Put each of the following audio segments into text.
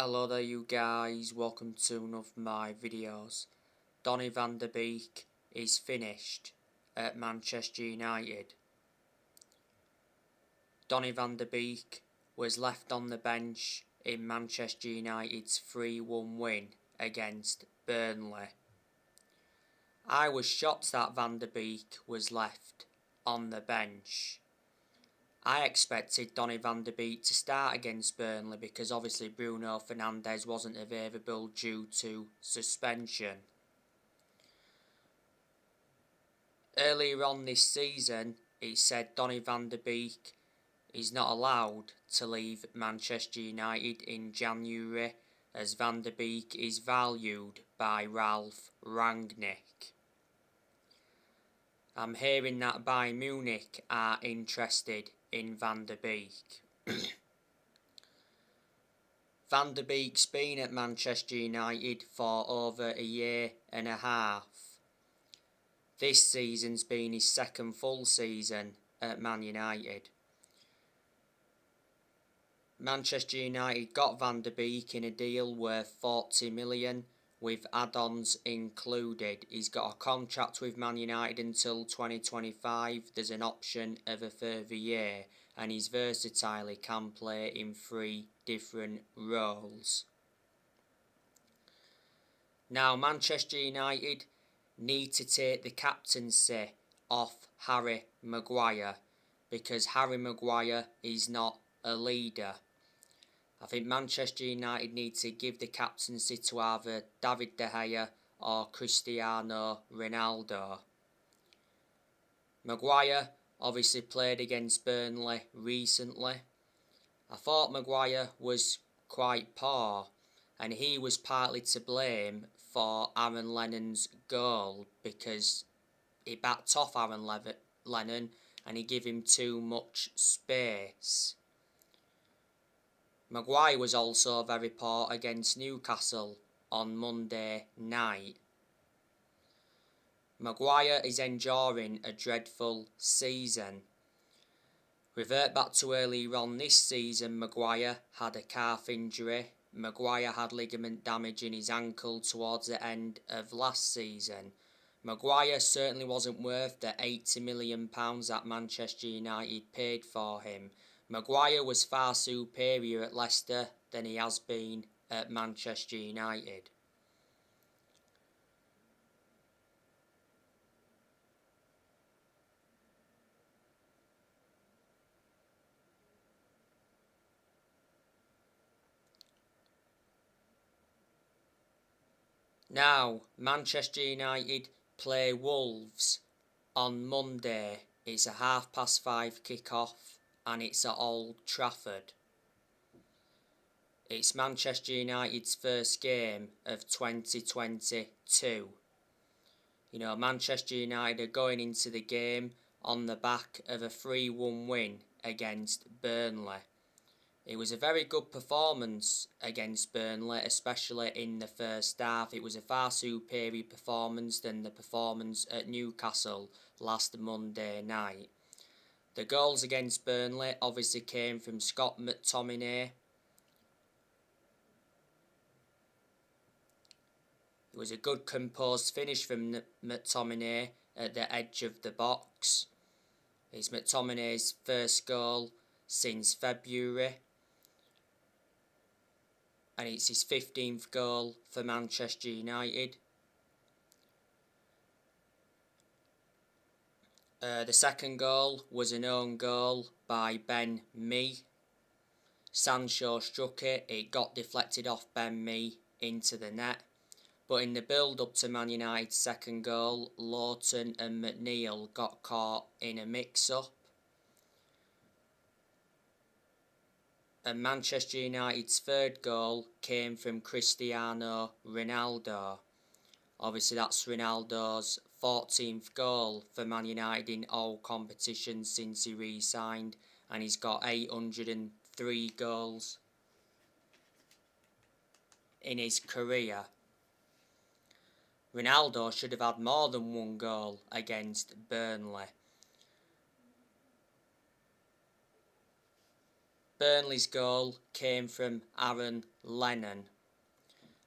Hello there you guys, welcome to one of my videos. Donny van de Beek is finished at Manchester United. Donny van de Beek was left on the bench in Manchester United's 3-1 win against Burnley. I was shocked that Van de Beek was left on the bench. I expected Donny van de Beek to start against Burnley because obviously Bruno Fernandes wasn't available due to suspension. Earlier on this season, it said Donny van de Beek is not allowed to leave Manchester United in January as Van de Beek is valued by Ralph Rangnick. I'm hearing that Bayern Munich are interested in Van de Beek. Van de Beek's been at Manchester United for over a year and a half. This season's been his second full season at Man United. Manchester United got Van de Beek in a deal worth 40 million with add-ons included. He's got a contract with Man United until 2025. There's an option of a further year and he's versatile. He can play in 3 different roles. Now Manchester United need to take the captaincy off Harry Maguire because Harry Maguire is not a leader. I think Manchester United need to give the captaincy to either David De Gea or Cristiano Ronaldo. Maguire obviously played against Burnley recently. I thought Maguire was quite poor and he was partly to blame for Aaron Lennon's goal because he backed off Aaron Lennon and he gave him too much space. Maguire was also very poor against Newcastle on Monday night. Maguire is enduring a dreadful season. Revert back to earlier on this season, Maguire had a calf injury. Maguire had ligament damage in his ankle towards the end of last season. Maguire certainly wasn't worth the £80 million that Manchester United paid for him. Maguire was far superior at Leicester than he has been at Manchester United. Now, Manchester United play Wolves on Monday. It's a 5:30 kick-off and it's at Old Trafford. It's Manchester United's first game of 2022. You know, Manchester United are going into the game on the back of a 3-1 win against Burnley. It was a very good performance against Burnley, especially in the first half. It was a far superior performance than the performance at Newcastle last Monday night. The goals against Burnley obviously came from Scott McTominay. It was a good composed finish from McTominay at the edge of the box. It's McTominay's first goal since February. And it's his 15th goal for Manchester United. The second goal was an own goal by Ben Mee. Sancho struck it, it got deflected off Ben Mee into the net. But in the build-up to Man United's second goal, Lowton and McNeil got caught in a mix-up. And Manchester United's third goal came from Cristiano Ronaldo. Obviously that's Ronaldo's 14th goal for Man United in all competitions since he re-signed, and he's got 803 goals in his career. Ronaldo should have had more than one goal against Burnley. Burnley's goal came from Aaron Lennon.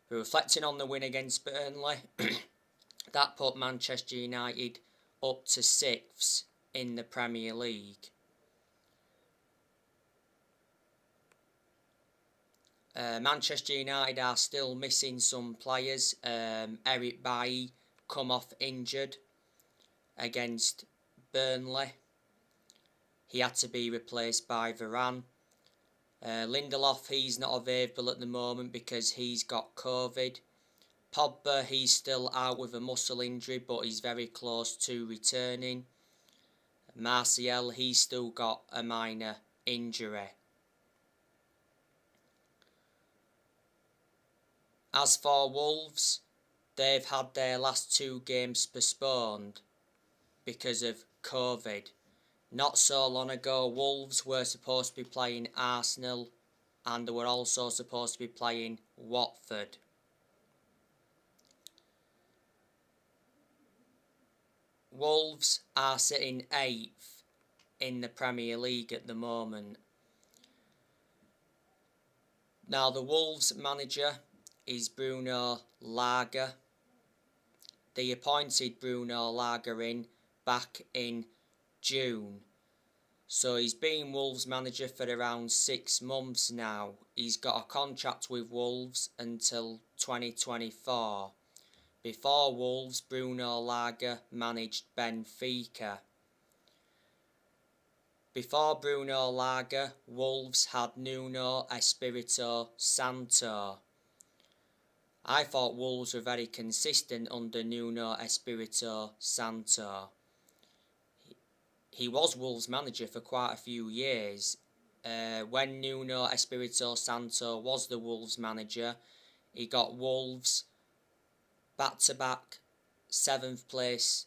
Reflecting on the win against Burnley, that put Manchester United up to 6th in the Premier League. Manchester United are still missing some players. Eric Bailly come off injured against Burnley. He had to be replaced by Varane. Lindelof, he's not available at the moment because he's got COVID. Pogba, he's still out with a muscle injury, but he's very close to returning. Martial, he's still got a minor injury. As for Wolves, they've had their last 2 games postponed because of COVID. Not so long ago, Wolves were supposed to be playing Arsenal and they were also supposed to be playing Watford. Wolves are sitting 8th in the Premier League at the moment. Now, the Wolves manager is Bruno Lage. They appointed Bruno Lage back in June. So he's been Wolves manager for around 6 months now. He's got a contract with Wolves until 2024. Before Wolves, Bruno Lage managed Benfica. Before Bruno Lage, Wolves had Nuno Espirito Santo. I thought Wolves were very consistent under Nuno Espirito Santo. He was Wolves manager for quite a few years. When Nuno Espirito Santo was the Wolves manager, he got Wolves back-to-back 7th place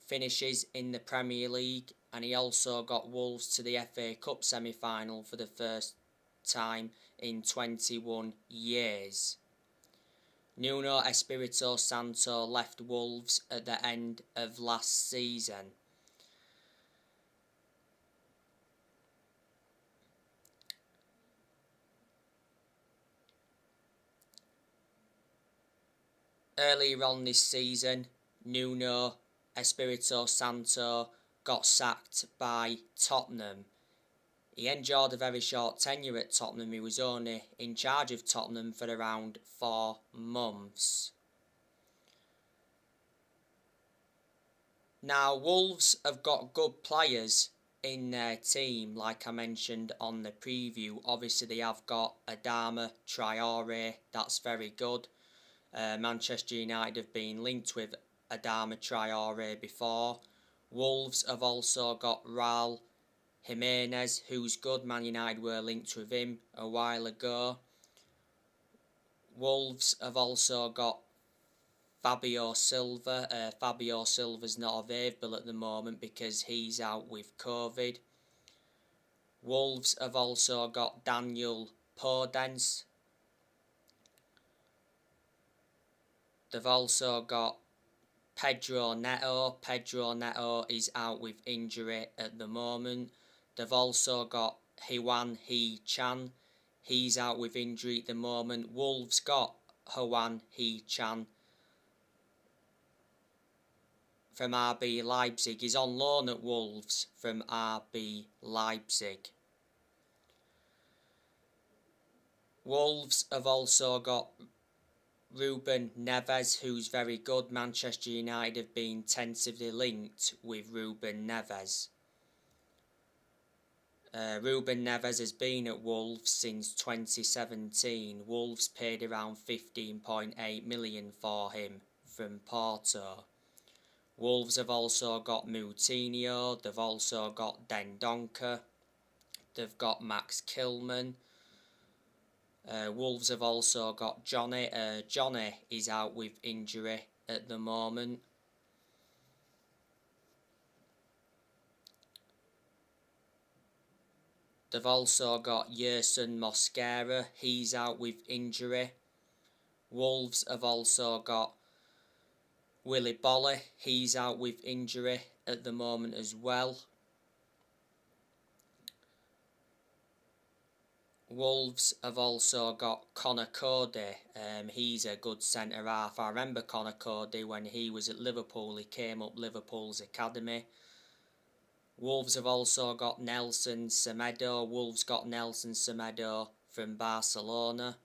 finishes in the Premier League, and he also got Wolves to the FA Cup semi-final for the first time in 21 years. Nuno Espirito Santo left Wolves at the end of last season. Earlier on this season, Nuno Espirito Santo got sacked by Tottenham. He enjoyed a very short tenure at Tottenham. He was only in charge of Tottenham for around 4 months. Now, Wolves have got good players in their team, like I mentioned on the preview. Obviously, they have got Adama Traore, that's very good. Manchester United have been linked with Adama Traore before. Wolves have also got Raul Jimenez, who's good. Man United were linked with him a while ago. Wolves have also got Fabio Silva. Fabio Silva's not available at the moment because he's out with COVID. Wolves have also got Daniel Podence. They've also got Pedro Neto. Pedro Neto is out with injury at the moment. They've also got Hwan Hee-chan. He's out with injury at the moment. Wolves got Hwan Hee-chan from RB Leipzig. He's on loan at Wolves from RB Leipzig. Wolves have also got Ruben Neves, who's very good. Manchester United have been tentatively linked with Ruben Neves. Ruben Neves has been at Wolves since 2017. Wolves paid around 15.8 million for him from Porto. Wolves have also got Moutinho. They've also got Dendoncker. They've got Max Kilman. Wolves have also got Johnny. Johnny is out with injury at the moment. They've also got Yerson Mosquera. He's out with injury. Wolves have also got Willy Boly. He's out with injury at the moment as well. Wolves have also got Connor Cody. He's a good centre-half. I remember Connor Cody when he was at Liverpool. He came up Liverpool's academy. Wolves have also got Nelson Semedo. Wolves got Nelson Semedo from Barcelona.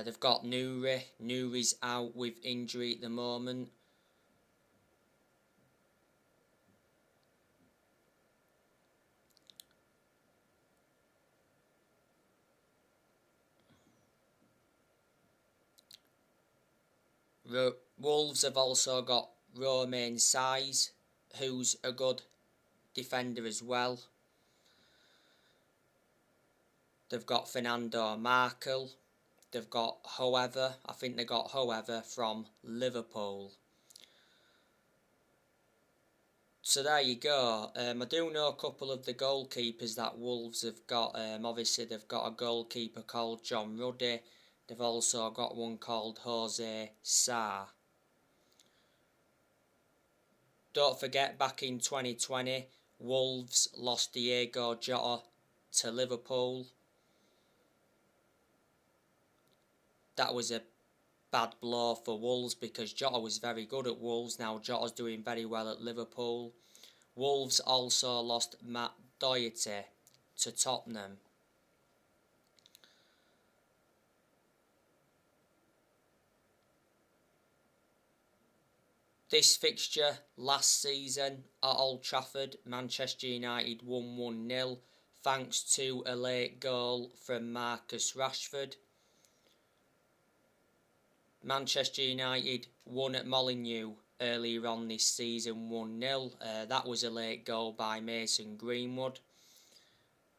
They've got Nuri. Nuri's out with injury at the moment. Wolves have also got Romain Saiz, who's a good defender as well. They've got Fernando Markel. They've got However. I think they got However from Liverpool. So there you go. I do know a couple of the goalkeepers that Wolves have got. Obviously, they've got a goalkeeper called John Ruddy. They've also got one called Jose Sarr. Don't forget, back in 2020, Wolves lost Diego Jota to Liverpool. That was a bad blow for Wolves because Jota was very good at Wolves. Now Jota's doing very well at Liverpool. Wolves also lost Matt Doherty to Tottenham. This fixture last season at Old Trafford, Manchester United won 1-0 thanks to a late goal from Marcus Rashford. Manchester United won at Molineux earlier on this season 1-0. That was a late goal by Mason Greenwood.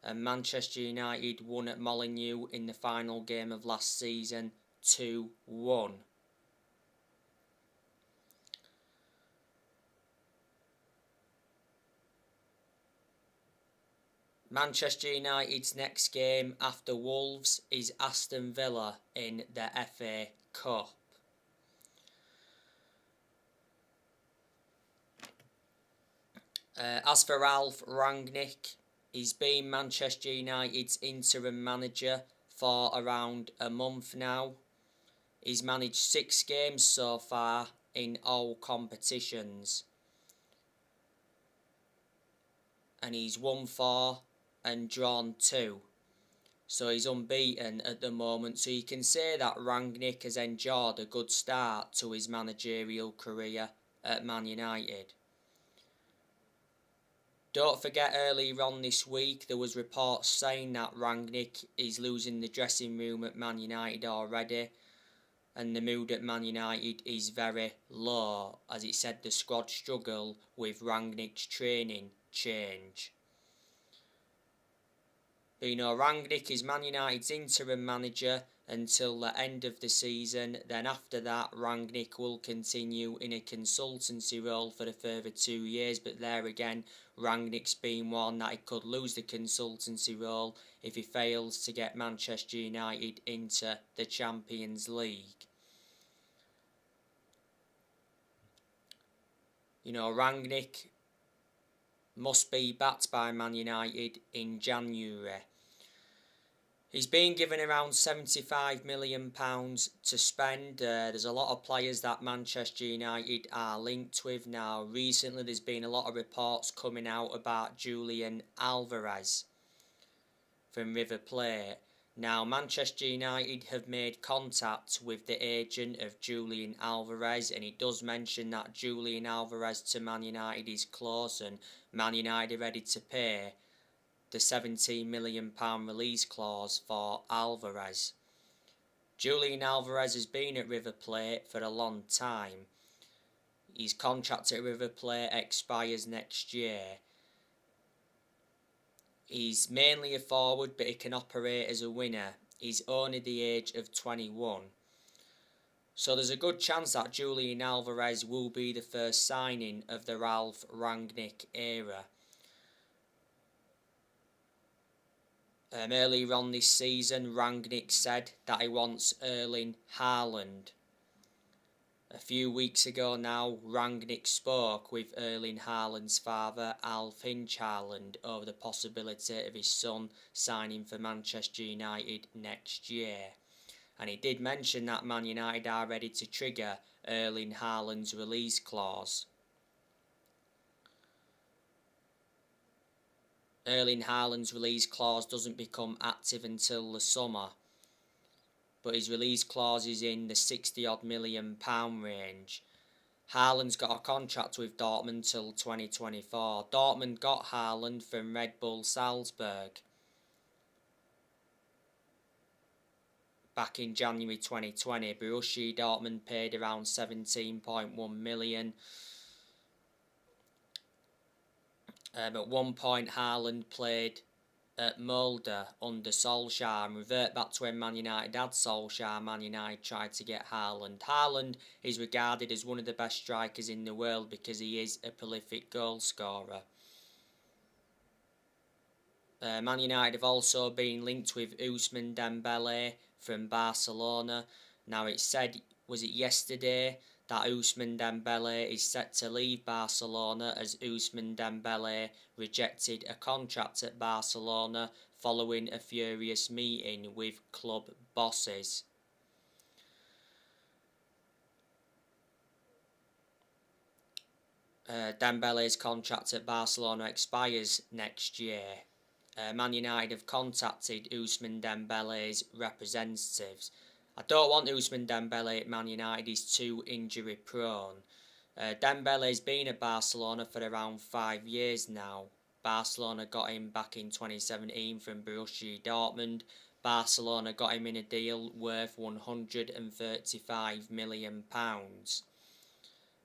And Manchester United won at Molineux in the final game of last season 2-1. Manchester United's next game after Wolves is Aston Villa in the FA Cup. As for Ralf Rangnick, he's been Manchester United's interim manager for around a month now. He's managed 6 games so far in all competitions. And he's won 4 and drawn 2. So he's unbeaten at the moment. So you can say that Rangnick has enjoyed a good start to his managerial career at Man United. Don't forget, earlier on this week there was reports saying that Rangnick is losing the dressing room at Man United already, and the mood at Man United is very low, as it said the squad struggle with Rangnick's training change. But Rangnick is Man United's interim manager until the end of the season. Then after that, Rangnick will continue in a consultancy role for a further 2 years. But there again, Rangnick's been warned that he could lose the consultancy role if he fails to get Manchester United into the Champions League. Rangnick must be backed by Man United in January. He's been given around £75 million to spend. There's a lot of players that Manchester United are linked with now. Recently there's been a lot of reports coming out about Julian Alvarez from River Plate. Now Manchester United have made contact with the agent of Julian Alvarez, and it does mention that Julian Alvarez to Man United is close and Man United are ready to pay the £17 million release clause for Alvarez. Julian Alvarez has been at River Plate for a long time. His contract at River Plate expires next year. He's mainly a forward, but he can operate as a winger. He's only the age of 21. So there's a good chance that Julian Alvarez will be the first signing of the Ralf Rangnick era. Earlier on this season, Rangnick said that he wants Erling Haaland. A few weeks ago now, Rangnick spoke with Erling Haaland's father, Alf Hinch Haaland, over the possibility of his son signing for Manchester United next year. And he did mention that Man United are ready to trigger Erling Haaland's release clause. Erling Haaland's release clause doesn't become active until the summer, but his release clause is in the £60-odd million range. Haaland's got a contract with Dortmund till 2024. Dortmund got Haaland from Red Bull Salzburg back in January 2020. Borussia Dortmund paid around 17.1 million. At one point, Haaland played at Mulder under Solskjaer, and revert back to when Man United had Solskjaer. Man United tried to get Haaland. Haaland is regarded as one of the best strikers in the world because he is a prolific goal scorer. Man United have also been linked with Ousmane Dembele from Barcelona. Now it's said, was it yesterday, that Ousmane Dembele is set to leave Barcelona as Ousmane Dembele rejected a contract at Barcelona following a furious meeting with club bosses. Dembele's contract at Barcelona expires next year. Man United have contacted Ousmane Dembele's representatives. I don't want Ousmane Dembele at Man United, he's too injury prone. Dembele's been at Barcelona for around 5 years now. Barcelona got him back in 2017 from Borussia Dortmund. Barcelona got him in a deal worth £135 million.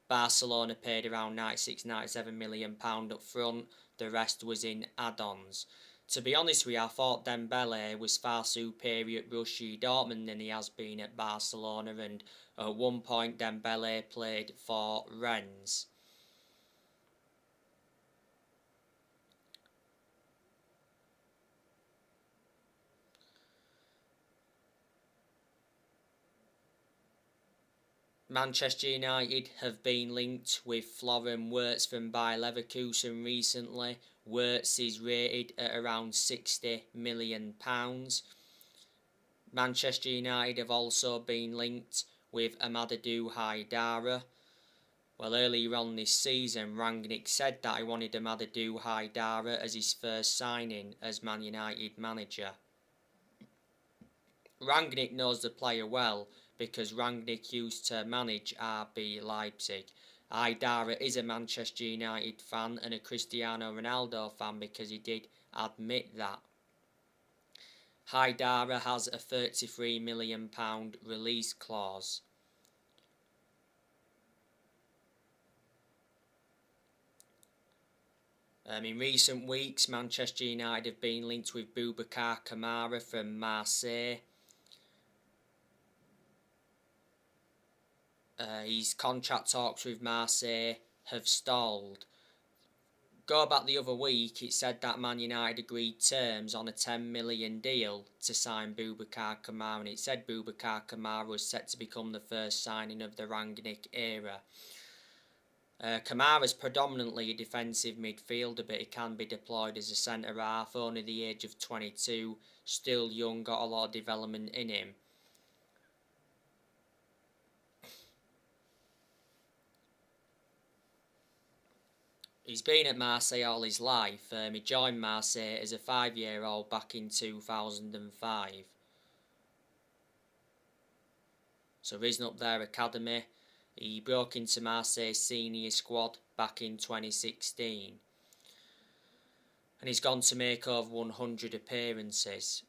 Barcelona paid around £96-97 million up front, the rest was in add-ons. To be honest with you, I thought Dembele was far superior at Borussia Dortmund than he has been at Barcelona, and at one point Dembele played for Rennes. Manchester United have been linked with Florian Wirtz from Bayer Leverkusen recently. Wirtz is rated at around £60 million. Manchester United have also been linked with Amadou Haidara. Well, earlier on this season, Rangnick said that he wanted Amadou Haidara as his first signing as Man United manager. Rangnick knows the player well because Rangnick used to manage RB Leipzig. Haidara is a Manchester United fan and a Cristiano Ronaldo fan because he did admit that. Haidara has a £33 million release clause. In recent weeks, Manchester United have been linked with Boubacar Kamara from Marseille. His contract talks with Marseille have stalled. Go back the other week, it said that Man United agreed terms on a £10 million deal to sign Boubacar Kamara, and it said Boubacar Kamara was set to become the first signing of the Rangnick era. Kamara is predominantly a defensive midfielder, but he can be deployed as a centre-half, only the age of 22, still young, got a lot of development in him. He's been at Marseille all his life. He joined Marseille as a 5-year-old back in 2005. So risen up their academy. He broke into Marseille's senior squad back in 2016. And he's gone to make over 100 appearances.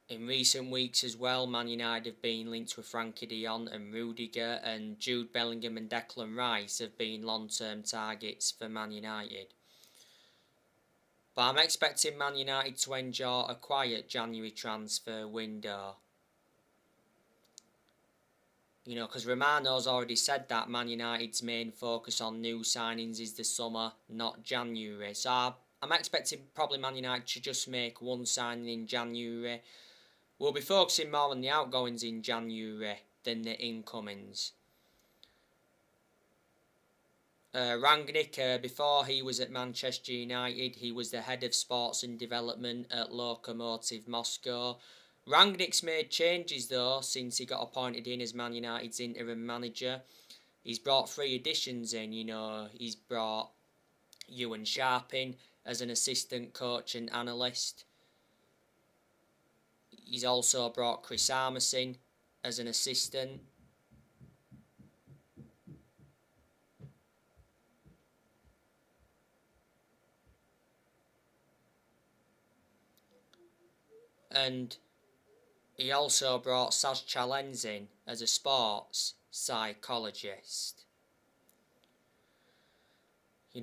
In recent weeks as well, Man United have been linked with Frankie de Jong and Rudiger, and Jude Bellingham and Declan Rice have been long-term targets for Man United. But I'm expecting Man United to enjoy a quiet January transfer window. You know, because Romano's already said that Man United's main focus on new signings is the summer, not January. So I'm expecting probably Man United to just make one signing in January. We'll be focusing more on the outgoings in January, than the incomings. Rangnick, before he was at Manchester United, he was the head of sports and development at Lokomotiv Moscow. Rangnick's made changes though since he got appointed in as Man United's interim manager. He's brought 3 additions in, he's brought Ewan Sharp in as an assistant coach and analyst. He's also brought Chris Armas in as an assistant. And he also brought Saz Chalens in as a sports psychologist.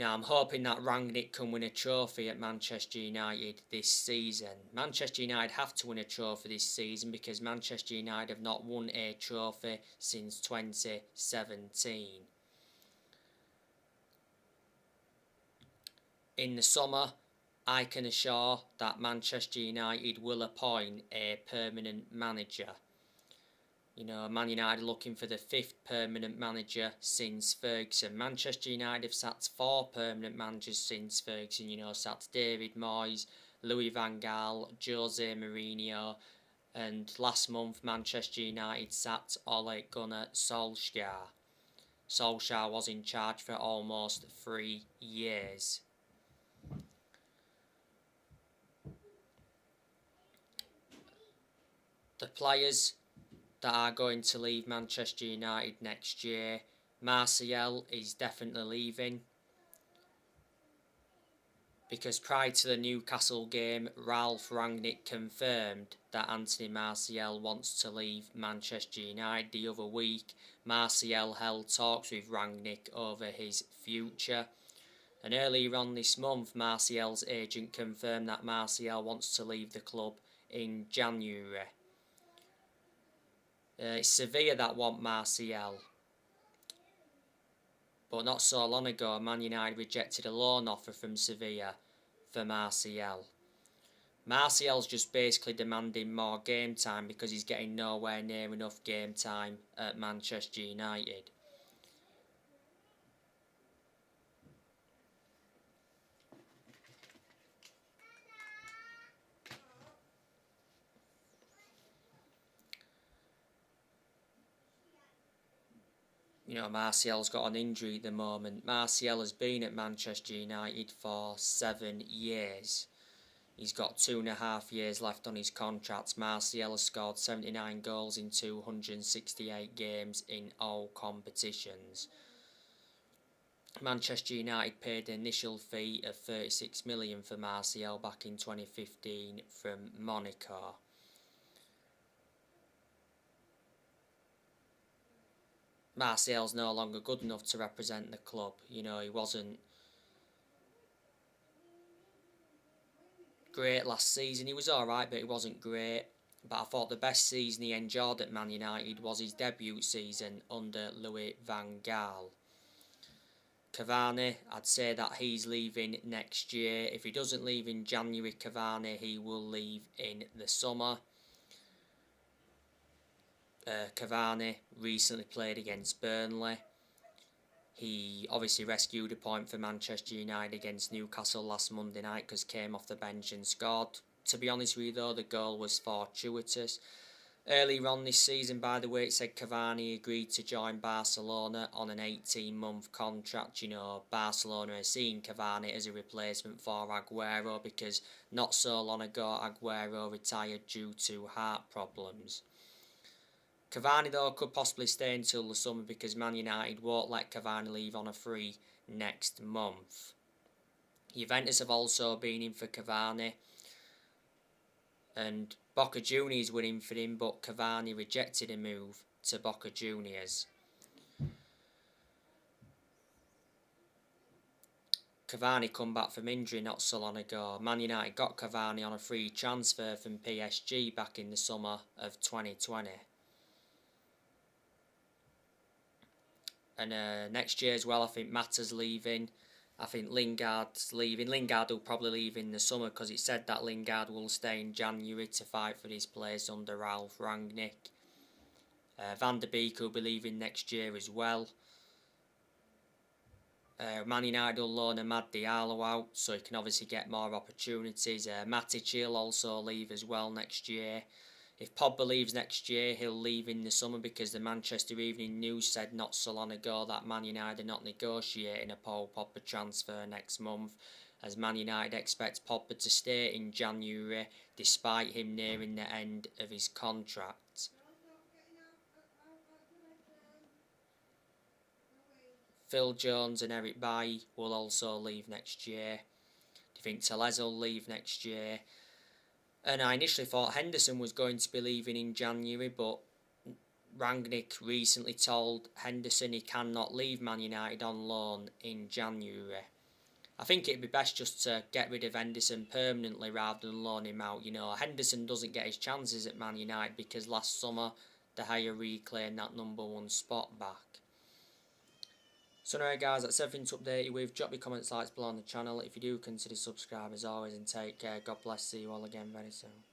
I'm hoping that Rangnick can win a trophy at Manchester United this season. Manchester United have to win a trophy this season because Manchester United have not won a trophy since 2017. In the summer, I can assure that Manchester United will appoint a permanent manager. Man United looking for the 5th permanent manager since Ferguson. Manchester United have sacked 4 permanent managers since Ferguson. Sacked David Moyes, Louis van Gaal, Jose Mourinho, and last month Manchester United sacked Ole Gunnar Solskjaer. Solskjaer was in charge for almost 3 years. The players that are going to leave Manchester United next year, Martial is definitely leaving. Because prior to the Newcastle game, Ralph Rangnick confirmed that Anthony Martial wants to leave Manchester United. The other week, Martial held talks with Rangnick over his future. And earlier on this month, Martial's agent confirmed that Martial wants to leave the club in January. It's Sevilla that want Martial. But not so long ago, Man United rejected a loan offer from Sevilla for Martial. Martial's just basically demanding more game time because he's getting nowhere near enough game time at Manchester United. Martial's got an injury at the moment. Martial has been at Manchester United for 7 years. He's got 2.5 years left on his contract. Martial has scored 79 goals in 268 games in all competitions. Manchester United paid an initial fee of 36 million for Martial back in 2015 from Monaco. Martial's no longer good enough to represent the club. He wasn't great last season. He was alright, but he wasn't great. But I thought the best season he enjoyed at Man United was his debut season under Louis van Gaal. Cavani, I'd say that he's leaving next year. If he doesn't leave in January, Cavani, he will leave in the summer. Cavani recently played against Burnley. He obviously rescued a point for Manchester United against Newcastle last Monday night because came off the bench and scored. To be honest with you though, the goal was fortuitous. Earlier on this season, by the way, it said Cavani agreed to join Barcelona on an 18-month contract. Barcelona are seeing Cavani as a replacement for Aguero because not so long ago Aguero retired due to heart problems. Cavani though could possibly stay until the summer because Man United won't let Cavani leave on a free next month. Juventus have also been in for Cavani and Boca Juniors were in for him, but Cavani rejected a move to Boca Juniors. Cavani come back from injury not so long ago. Man United got Cavani on a free transfer from PSG back in the summer of 2020. And next year as well, I think Mata's leaving. I think Lingard's leaving. Lingard will probably leave in the summer because it said that Lingard will stay in January to fight for his place under Ralph Rangnick. Van der Beek will be leaving next year as well. Man United will loan Amad Diallo out, so he can obviously get more opportunities. Matic will also leave as well next year. If Pogba leaves next year, he'll leave in the summer because the Manchester Evening News said not so long ago that Man United are not negotiating a Paul Pogba transfer next month, as Man United expects Pogba to stay in January despite him nearing the end of his contract. Phil Jones and Eric Bailly will also leave next year. Do you think Tellez will leave next year? And I initially thought Henderson was going to be leaving in January, but Rangnick recently told Henderson he cannot leave Man United on loan in January. I think it'd be best just to get rid of Henderson permanently rather than loan him out. You know, Henderson doesn't get his chances at Man United because last summer De Gea reclaimed that #1 spot back. So anyway guys, that's everything to update you with. Drop your comments, likes below on the channel. If you do, consider subscribing as always, and take care. God bless. See you all again very soon.